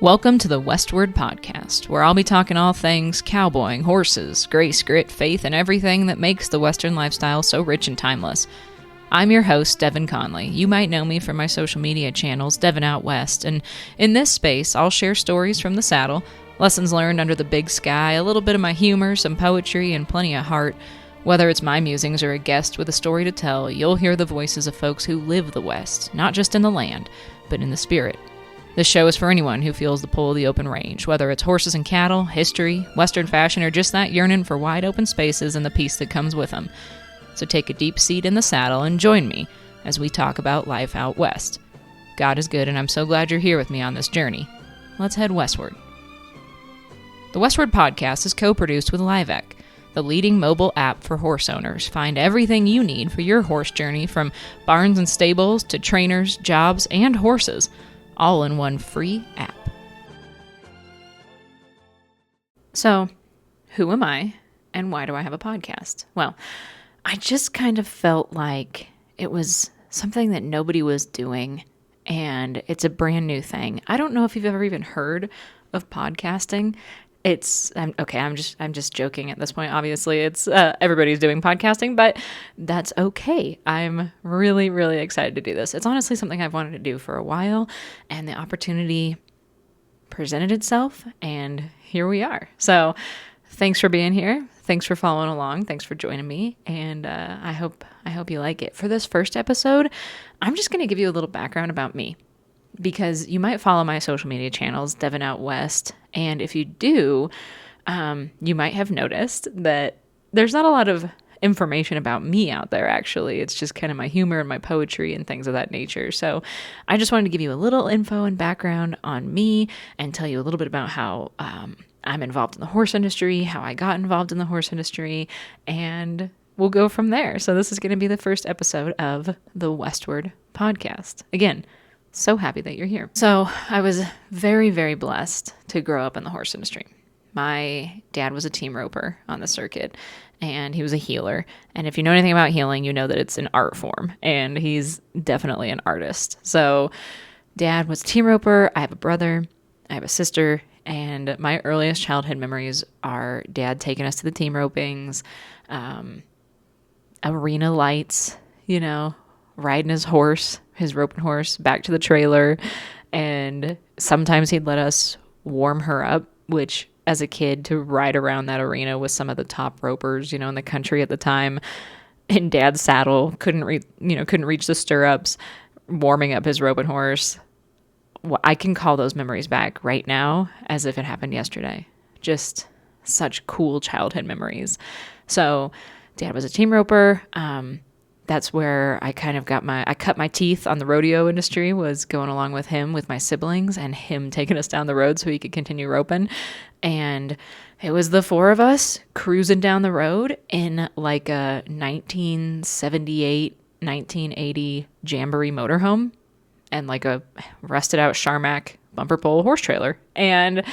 Welcome to the Westward podcast, where I'll be talking all things cowboying, horses, grace, grit, faith, and everything that makes the Western lifestyle so rich and timeless. I'm your host, Devin Conley. You might know me from my social media channels, Devin Out West, and in this space, I'll share stories from the saddle, lessons learned under the big sky, a little bit of my humor, some poetry, and plenty of heart. Whether it's my musings or a guest with a story to tell, you'll hear the voices of folks who live the West, not just in the land, but in the spirit. This show is for anyone who feels the pull of the open range, whether it's horses and cattle, history, Western fashion, or just that yearning for wide open spaces and the peace that comes with them. So take a deep seat in the saddle and join me as we talk about life out west. God is good, and I'm so glad you're here with me on this journey. Let's head westward. The Westward podcast is co-produced with Liveek, the leading mobile app for horse owners. Find everything you need for your horse journey, from barns and stables to trainers, jobs, and horses, all in one free app. So, who am I, and why do I have a podcast? Well, I just kind of felt like it was something that nobody was doing, and it's a brand new thing. I don't know if you've ever even heard of podcasting. I'm just joking at this point. Obviously, it's everybody's doing podcasting, but that's okay. I'm really, really excited to do this. It's honestly something I've wanted to do for a while, and the opportunity presented itself, and here we are. So thanks for being here. Thanks for following along. Thanks for joining me, and I hope you like it. For this first episode, I'm just going to give you a little background about me, because you might follow my social media channels, Devin Out West, and if you do, you might have noticed that there's not a lot of information about me out there, actually. It's just kind of my humor and my poetry and things of that nature. So I just wanted to give you a little info and background on me and tell you a little bit about how I'm involved in the horse industry, how I got involved in the horse industry, and we'll go from there. So this is going to be the first episode of the Westward podcast. Again, so happy that you're here. So I was very, very blessed to grow up in the horse industry. My dad was a team roper on the circuit, and he was a healer. And if you know anything about healing, you know that it's an art form, and he's definitely an artist. So dad was a team roper. I have a brother. I have a sister. And my earliest childhood memories are dad taking us to the team ropings, arena lights, riding his horse, his roping horse, back to the trailer. And sometimes he'd let us warm her up, which as a kid, to ride around that arena with some of the top ropers, in the country at the time, in dad's saddle, couldn't reach the stirrups, warming up his roping horse. Well, I can call those memories back right now as if it happened yesterday. Just such cool childhood memories. So dad was a team roper. That's where I kind of I cut my teeth on the rodeo industry, was going along with him, with my siblings, and him taking us down the road so he could continue roping. And it was the four of us cruising down the road in like a 1978, 1980 Jamboree motorhome and like a rusted out Charmac bumper pole horse trailer. And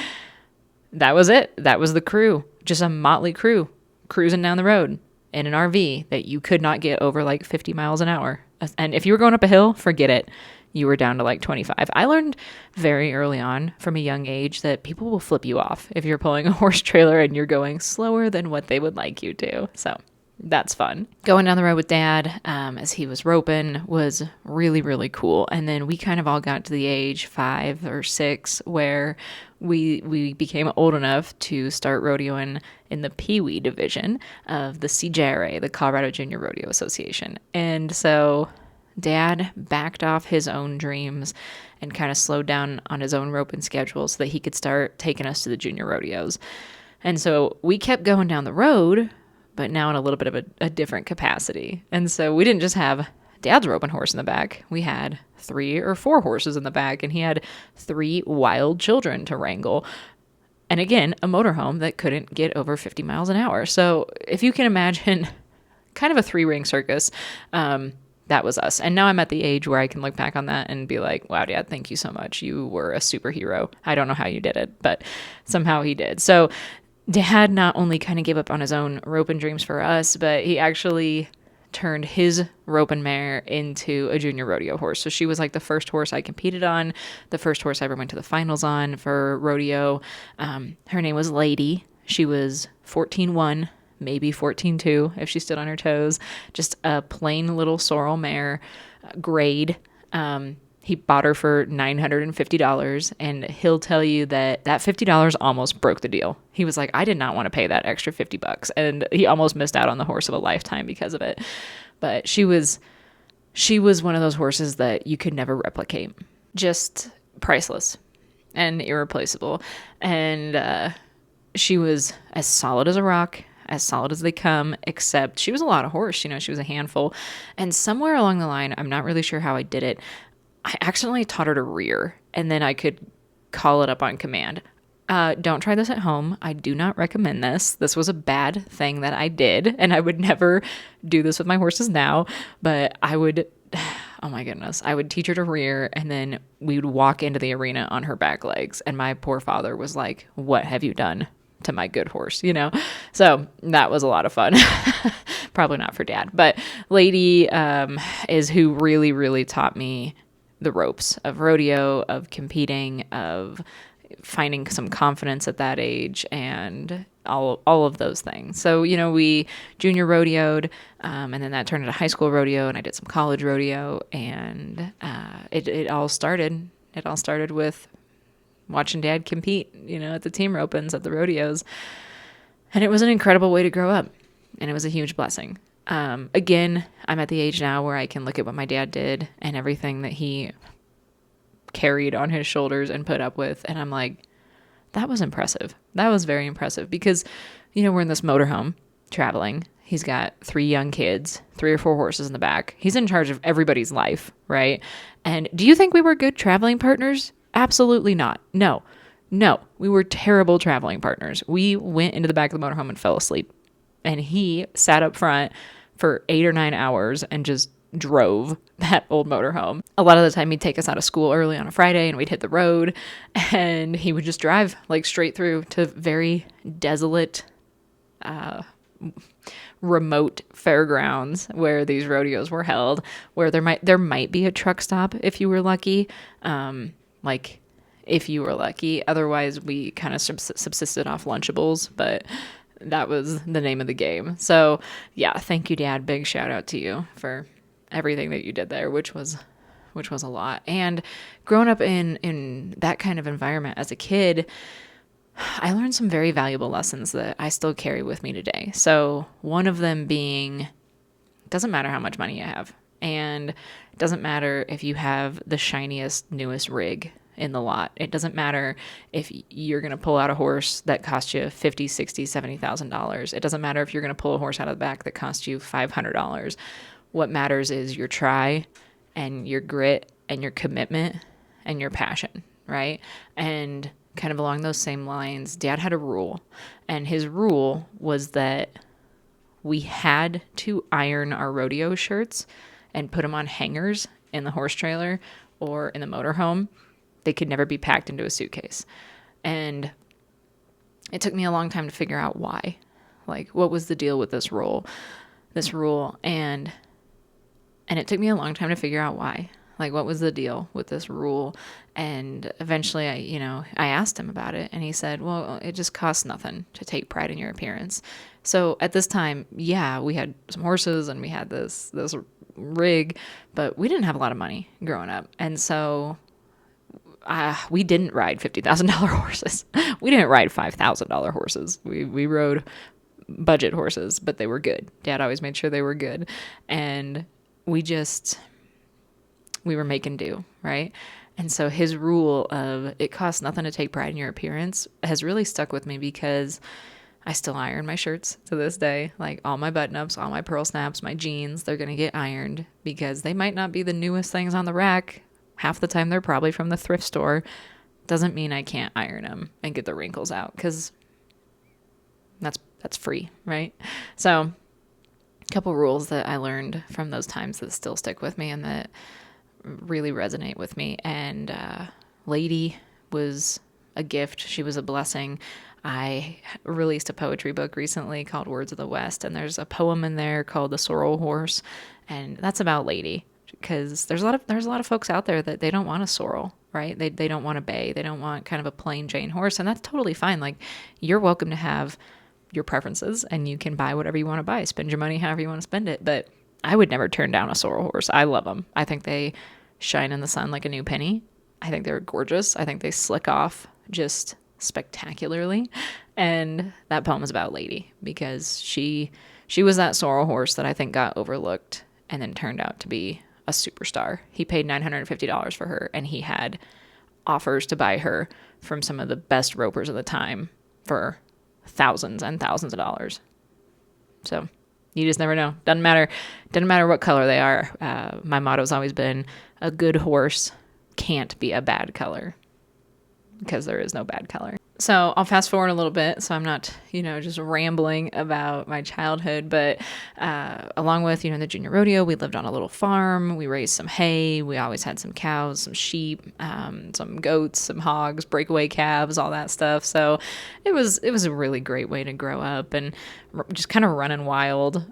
that was it. That was the crew. Just a motley crew cruising down the road in an RV that you could not get over like 50 miles an hour. And if you were going up a hill, forget it. You were down to like 25. I learned very early on from a young age that people will flip you off if you're pulling a horse trailer and you're going slower than what they would like you to. So that's fun. Going down the road with dad as he was roping was really, really cool. And then we kind of all got to the age 5 or 6 where we became old enough to start rodeoing in the Pee Wee division of the CJRA, the Colorado Junior Rodeo Association. And so dad backed off his own dreams and kind of slowed down on his own roping schedule so that he could start taking us to the junior rodeos. And so we kept going down the road, but now in a little bit of a different capacity. And so we didn't just have dad's roping horse in the back. We had 3 or 4 horses in the back, and he had 3 wild children to wrangle. And again, a motorhome that couldn't get over 50 miles an hour. So if you can imagine kind of a 3-ring circus, that was us. And now I'm at the age where I can look back on that and be like, wow, Dad, thank you so much. You were a superhero. I don't know how you did it, but somehow he did. So Dad not only kind of gave up on his own roping dreams for us, but he actually turned his roping mare into a junior rodeo horse. So she was like the first horse I competed on, the first horse I ever went to the finals on for rodeo. Her name was Lady. She was 14-1, maybe 14-2 if she stood on her toes. Just a plain little sorrel mare, grade. He bought her for $950, and he'll tell you that $50 almost broke the deal. He was like, I did not want to pay that extra $50, and he almost missed out on the horse of a lifetime because of it. But she was one of those horses that you could never replicate. Just priceless and irreplaceable. And she was as solid as a rock, as solid as they come, except she was a lot of horse. You know, she was a handful. And somewhere along the line, I'm not really sure how I did it, I accidentally taught her to rear, and then I could call it up on command. Don't try this at home. I do not recommend this. This was a bad thing that I did, and I would never do this with my horses now, but I would, oh my goodness, I would teach her to rear, and then we would walk into the arena on her back legs, and my poor father was like, what have you done to my good horse, you know? So that was a lot of fun. Probably not for Dad, but Lady is who really, really taught me the ropes of rodeo, of competing, of finding some confidence at that age, and all of those things. So, you know, we junior rodeoed, and then that turned into high school rodeo, and I did some college rodeo, and it all started with watching Dad compete, you know, at the team ropings at the rodeos. And it was an incredible way to grow up, and it was a huge blessing. Again, I'm at the age now where I can look at what my dad did and everything that he carried on his shoulders and put up with. And I'm like, that was impressive. That was very impressive because, you know, we're in this motorhome traveling. He's got 3 young kids, 3 or 4 horses in the back. He's in charge of everybody's life, right? And do you think we were good traveling partners? Absolutely not. No, we were terrible traveling partners. We went into the back of the motorhome and fell asleep. And he sat up front for 8 or 9 hours and just drove that old motorhome. A lot of the time he'd take us out of school early on a Friday and we'd hit the road, and he would just drive like straight through to very desolate, remote fairgrounds where these rodeos were held, where there might be a truck stop if you were lucky. If you were lucky. Otherwise, we kind of subsisted off Lunchables, but that was the name of the game. So yeah, thank you, Dad. Big shout out to you for everything that you did there, which was a lot. And growing up in that kind of environment as a kid, I learned some very valuable lessons that I still carry with me today. So one of them being, it doesn't matter how much money you have, and it doesn't matter if you have the shiniest, newest rig in the lot. It doesn't matter if you're going to pull out a horse that costs you $50,000, $60,000, $70,000. It doesn't matter if you're going to pull a horse out of the back that costs you $500. What matters is your try and your grit and your commitment and your passion, right? And kind of along those same lines, Dad had a rule, and his rule was that we had to iron our rodeo shirts and put them on hangers in the horse trailer or in the motorhome. They could never be packed into a suitcase. And it took me a long time to figure out why. Like, what was the deal with this rule? And it took me a long time to figure out why. Like, what was the deal with this rule? And eventually I asked him about it, and he said, well, it just costs nothing to take pride in your appearance. So at this time, yeah, we had some horses and we had this rig, but we didn't have a lot of money growing up. And so we didn't ride $50,000 horses. We didn't ride $5,000 horses. We rode budget horses, but they were good. Dad always made sure they were good. And we were making do, right? And so his rule of it costs nothing to take pride in your appearance has really stuck with me, because I still iron my shirts to this day. Like, all my button-ups, all my pearl snaps, my jeans, they're going to get ironed, because they might not be the newest things on the rack. Half the time they're probably from the thrift store. Doesn't mean I can't iron them and get the wrinkles out, because that's free, right? So a couple rules that I learned from those times that still stick with me and that really resonate with me. And Lady was a gift. She was a blessing. I released a poetry book recently called Words of the West, and there's a poem in there called The Sorrel Horse, and that's about Lady, because there's a lot of folks out there that they don't want a sorrel, right? They don't want a bay. They don't want kind of a plain Jane horse, and that's totally fine. Like, you're welcome to have your preferences, and you can buy whatever you want to buy. Spend your money however you want to spend it, but I would never turn down a sorrel horse. I love them. I think they shine in the sun like a new penny. I think they're gorgeous. I think they slick off just spectacularly. And that poem is about Lady, because she was that sorrel horse that I think got overlooked and then turned out to be a superstar. He paid $950 for her, and he had offers to buy her from some of the best ropers of the time for thousands and thousands of dollars. So you just never know. Doesn't matter what color they are. My motto's always been, a good horse can't be a bad color, because there is no bad color. So I'll fast forward a little bit, so I'm not, just rambling about my childhood, but along with, the junior rodeo, we lived on a little farm. We raised some hay. We always had some cows, some sheep, some goats, some hogs, breakaway calves, all that stuff. So it was a really great way to grow up, and just kind of running wild.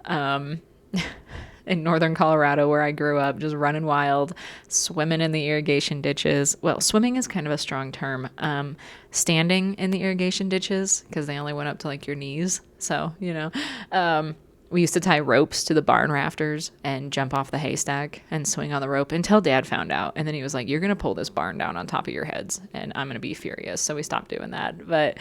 In northern Colorado, where I grew up, just running wild, swimming in the irrigation ditches. Well, swimming is kind of a strong term. Standing in the irrigation ditches, because they only went up to like your knees. So, we used to tie ropes to the barn rafters and jump off the haystack and swing on the rope until Dad found out. And then he was like, "You're going to pull this barn down on top of your heads, and I'm going to be furious." So we stopped doing that. But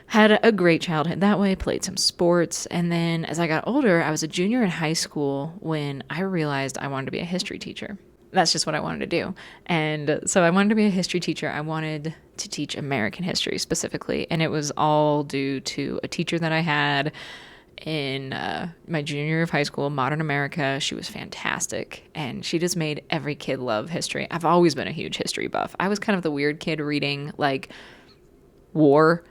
had a great childhood that way, played some sports. And then as I got older, I was a junior in high school when I realized I wanted to be a history teacher. That's just what I wanted to do. And so I wanted to be a history teacher. I wanted to teach American history specifically. And it was all due to a teacher that I had in my junior year of high school, Modern America. She was fantastic. And she just made every kid love history. I've always been a huge history buff. I was kind of the weird kid reading like war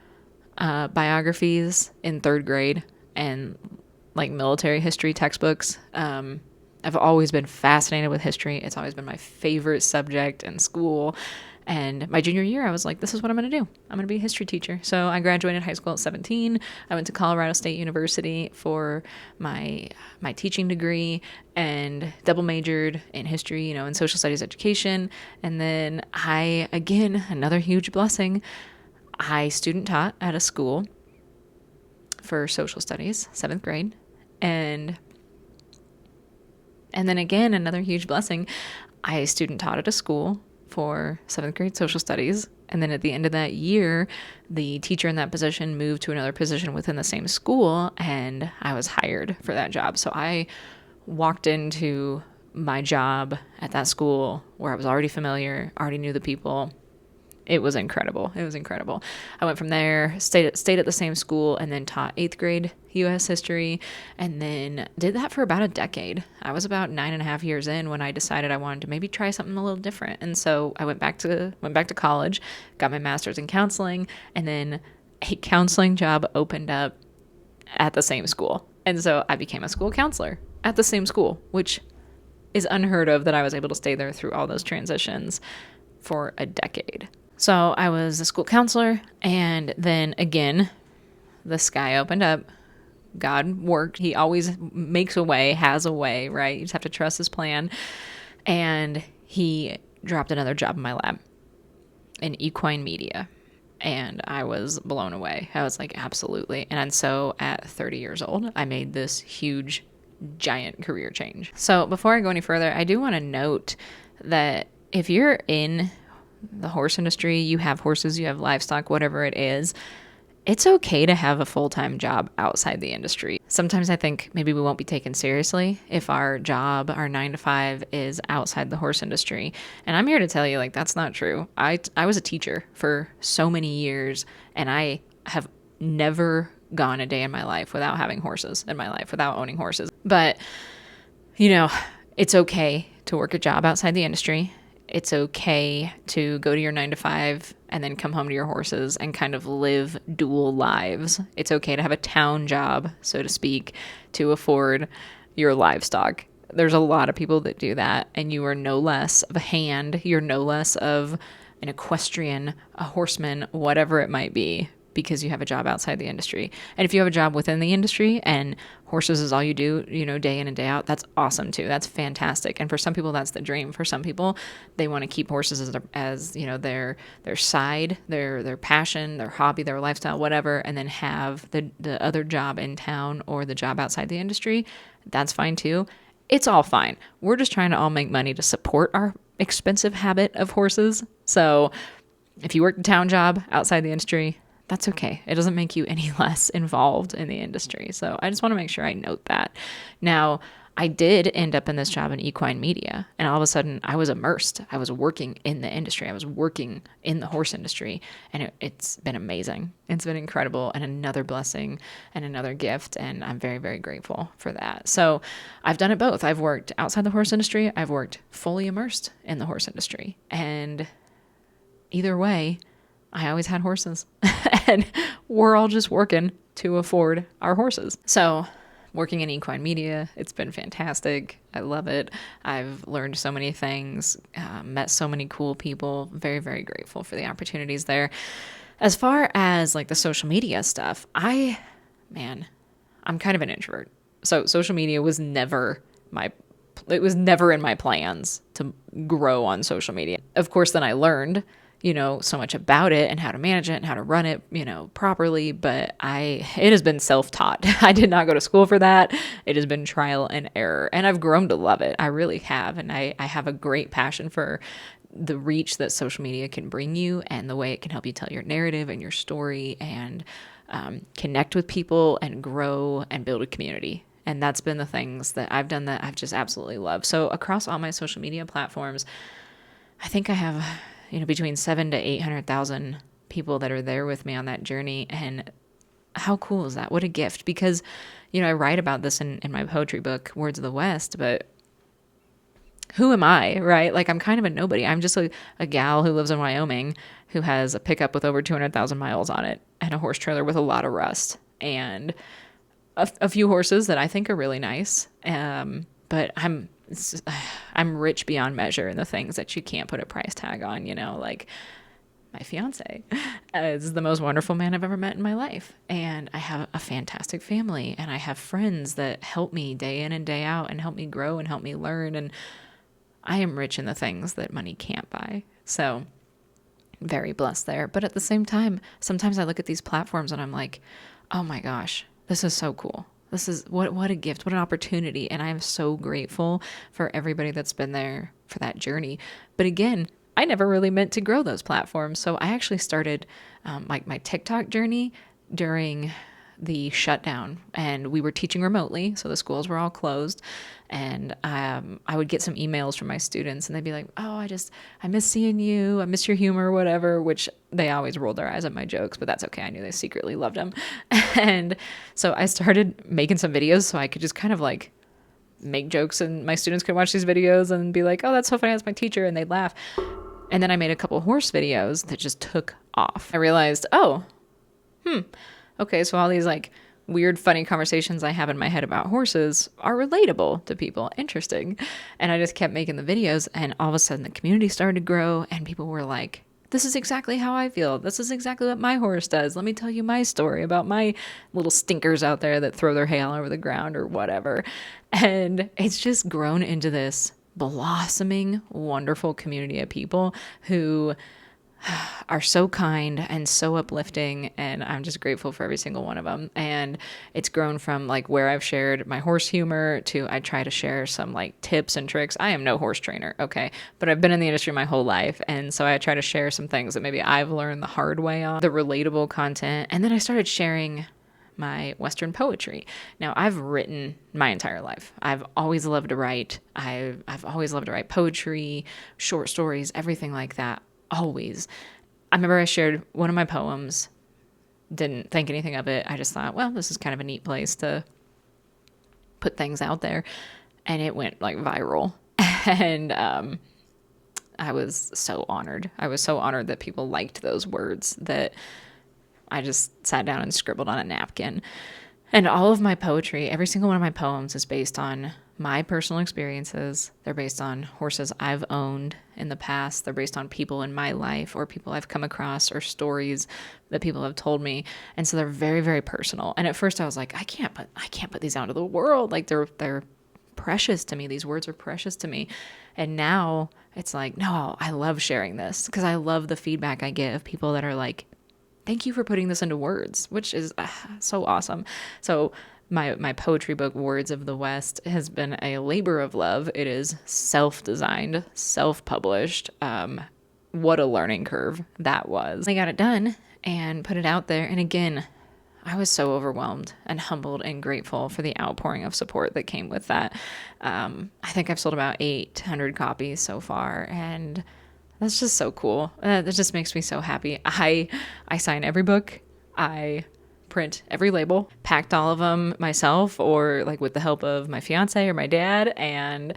biographies in third grade and like military history textbooks. I've always been fascinated with history. It's always been my favorite subject in school. And my junior year, I was like, this is what I'm going to do. I'm going to be a history teacher. So I graduated high school at 17. I went to Colorado State University for my teaching degree and double majored in history, and social studies education. And then again, another huge blessing, I student taught at a school for social studies, 7th grade. And then again, another huge blessing, I student taught at a school for 7th grade social studies. And then at the end of that year, the teacher in that position moved to another position within the same school, and I was hired for that job. So I walked into my job at that school where I was already familiar, already knew the people. It was incredible. I went from there, stayed at the same school, and then taught 8th grade U.S. history, and then did that for about a decade. I was about 9.5 years in when I decided I wanted to maybe try something a little different. And so I went back to college, got my master's in counseling, and then a counseling job opened up at the same school. And so I became a school counselor at the same school, which is unheard of that I was able to stay there through all those transitions for a decade. So I was a school counselor, and then again, the sky opened up. God worked. He always makes a way, has a way, right? You just have to trust his plan. And he dropped another job in my lap in equine media. And I was blown away. I was like, absolutely. And so at 30 years old, I made this huge, giant career change. So before I go any further, I do want to note that if you're in the horse industry, you have horses, you have livestock, whatever it is, it's okay to have a full-time job outside the industry. Sometimes I think maybe we won't be taken seriously if our job, our 9 to 5 is outside the horse industry. And I'm here to tell you, like, that's not true. I was a teacher for so many years, and I have never gone a day in my life without having horses in my life, without owning horses. But, it's okay to work a job outside the industry. It's okay to go to your 9 to 5 and then come home to your horses and kind of live dual lives. It's okay to have a town job, so to speak, to afford your livestock. There's a lot of people that do that, and you are no less of a hand. You're no less of an equestrian, a horseman, whatever it might be, because you have a job outside the industry. And if you have a job within the industry and horses is all you do, day in and day out, that's awesome too. That's fantastic. And for some people, that's the dream. For some people, they want to keep horses as their side, their passion, their hobby, their lifestyle, whatever, and then have the other job in town or the job outside the industry. That's fine too. It's all fine. We're just trying to all make money to support our expensive habit of horses. So if you work a town job outside the industry, that's okay. It doesn't make you any less involved in the industry. So I just want to make sure I note that. Now, I did end up in this job in equine media, and all of a sudden I was immersed. I was working in the industry. I was working in the horse industry, and it's been amazing. It's been incredible and another blessing and another gift, and I'm very, very grateful for that. So I've done it both. I've worked outside the horse industry. I've worked fully immersed in the horse industry, and either way, I always had horses and we're all just working to afford our horses. So working in equine media, it's been fantastic. I love it. I've learned so many things, met so many cool people. Very, very grateful for the opportunities there. As far as like the social media stuff, I'm kind of an introvert. So social media was never in my plans to grow on social media. Of course, then I learned so much about it and how to manage it and how to run it, properly. But it has been self-taught. I did not go to school for that. It has been trial and error, and I've grown to love it. I really have. And I have a great passion for the reach that social media can bring you and the way it can help you tell your narrative and your story and connect with people and grow and build a community. And that's been the things that I've done that I've just absolutely loved. So across all my social media platforms, I think I have between 700,000 to 800,000 people that are there with me on that journey. And how cool is that? What a gift. Because, I write about this in my poetry book, Words of the West, but who am I, right? Like, I'm kind of a nobody. I'm just a gal who lives in Wyoming who has a pickup with over 200,000 miles on it and a horse trailer with a lot of rust and a few horses that I think are really nice. But I'm rich beyond measure in the things that you can't put a price tag on, like my fiance is the most wonderful man I've ever met in my life. And I have a fantastic family, and I have friends that help me day in and day out and help me grow and help me learn. And I am rich in the things that money can't buy. So very blessed there. But at the same time, sometimes I look at these platforms and I'm like, oh my gosh, this is so cool. This is what a gift, what an opportunity. And I am so grateful for everybody that's been there for that journey. But again, I never really meant to grow those platforms. So I actually started my TikTok journey during the shutdown, and we were teaching remotely. So the schools were all closed, and I would get some emails from my students, and they'd be like, oh, I miss seeing you. I miss your humor, whatever, which they always rolled their eyes at my jokes, but that's okay. I knew they secretly loved them. And so I started making some videos so I could just kind of like make jokes, and my students could watch these videos and be like, oh, that's so funny. That's my teacher. And they'd laugh. And then I made a couple horse videos that just took off. I realized, okay, so all these like weird, funny conversations I have in my head about horses are relatable to people. Interesting. And I just kept making the videos, and all of a sudden the community started to grow, and people were like, this is exactly how I feel. This is exactly what my horse does. Let me tell you my story about my little stinkers out there that throw their hay all over the ground or whatever. And it's just grown into this blossoming, wonderful community of people who are so kind and so uplifting, and I'm just grateful for every single one of them. And it's grown from like where I've shared my horse humor to I try to share some like tips and tricks. I am no horse trainer, okay, but I've been in the industry my whole life, and so I try to share some things that maybe I've learned the hard way on, the relatable content. And then I started sharing my Western poetry. Now, I've written my entire life. I've always loved to write. I've always loved to write poetry, short stories, everything like that. Always. I remember I shared one of my poems, didn't think anything of it. I just thought, well, this is kind of a neat place to put things out there. And it went like viral. And I was so honored. I was so honored that people liked those words that I just sat down and scribbled on a napkin. And all of my poetry, every single one of my poems is based on my personal experiences. They're based on horses I've owned in the past. They're based on people in my life or people I've come across or stories that people have told me. And so they're very, very personal. And at first I was like, I can't put these out into the world. Like they're precious to me. These words are precious to me. And now it's like, no, I love sharing this because I love the feedback I get of people that are like, thank you for putting this into words, which is so awesome. So my poetry book, Words of the West, has been a labor of love. It is self-designed, self-published. What a learning curve that was. I got it done and put it out there. And again, I was so overwhelmed and humbled and grateful for the outpouring of support that came with that. I think I've sold about 800 copies so far, and that's just so cool. That just makes me so happy. I sign every book. I print every label, packed all of them myself or like with the help of my fiance or my dad, and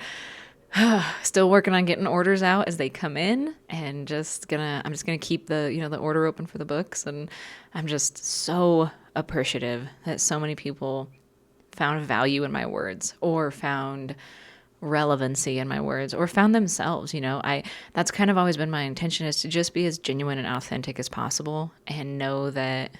still working on getting orders out as they come in, and I'm just gonna keep the order open for the books. And I'm just so appreciative that so many people found value in my words or found relevancy in my words or found themselves. That's kind of always been my intention, is to just be as genuine and authentic as possible and know that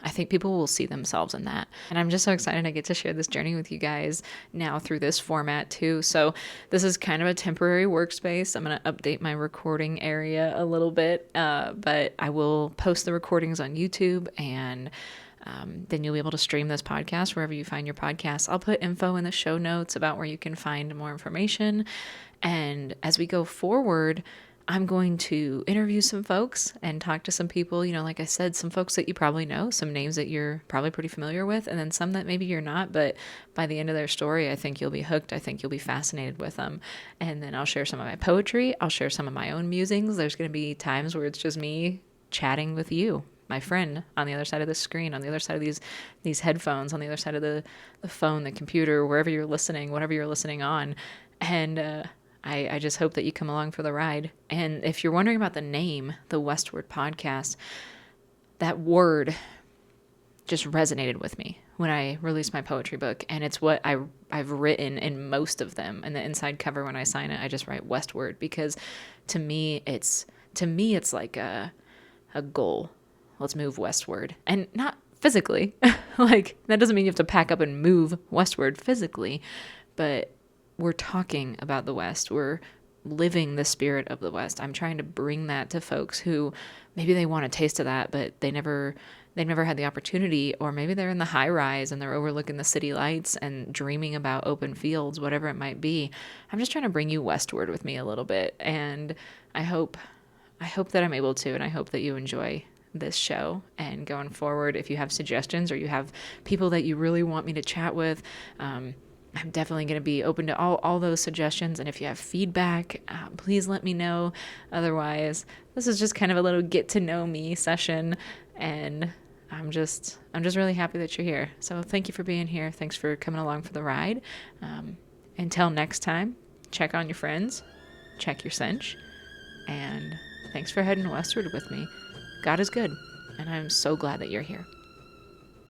I think people will see themselves in that. And I'm just so excited I get to share this journey with you guys now through this format too. So this is kind of a temporary workspace. I'm going to update my recording area a little bit, but I will post the recordings on YouTube, and then you'll be able to stream this podcast wherever you find your podcasts. I'll put info in the show notes about where you can find more information. And as we go forward, I'm going to interview some folks and talk to some people, like I said, some folks that you probably know, some names that you're probably pretty familiar with, and then some that maybe you're not, but by the end of their story, I think you'll be hooked. I think you'll be fascinated with them. And then I'll share some of my poetry. I'll share some of my own musings. There's going to be times where it's just me chatting with you, my friend, on the other side of the screen, on the other side of these headphones, on the other side of the phone, the computer, wherever you're listening, whatever you're listening on. And, I just hope that you come along for the ride. And if you're wondering about the name, the Westward podcast, that word just resonated with me when I released my poetry book. And it's what I've written in most of them. And the inside cover, when I sign it, I just write Westward, because to me it's like a goal. Let's move westward. And not physically. Like, that doesn't mean you have to pack up and move westward physically, but we're talking about the West. We're living the spirit of the West. I'm trying to bring that to folks who maybe they want a taste of that, but they've never had the opportunity, or maybe they're in the high rise and they're overlooking the city lights and dreaming about open fields, whatever it might be. I'm just trying to bring you westward with me a little bit. And I hope that I'm able to, and I hope that you enjoy this show. And going forward, if you have suggestions or you have people that you really want me to chat with, I'm definitely going to be open to all those suggestions. And if you have feedback, please let me know. Otherwise, this is just kind of a little get to know me session. And I'm just really happy that you're here. So thank you for being here. Thanks for coming along for the ride. Until next time, check on your friends, check your cinch, and thanks for heading westward with me. God is good, and I'm so glad that you're here.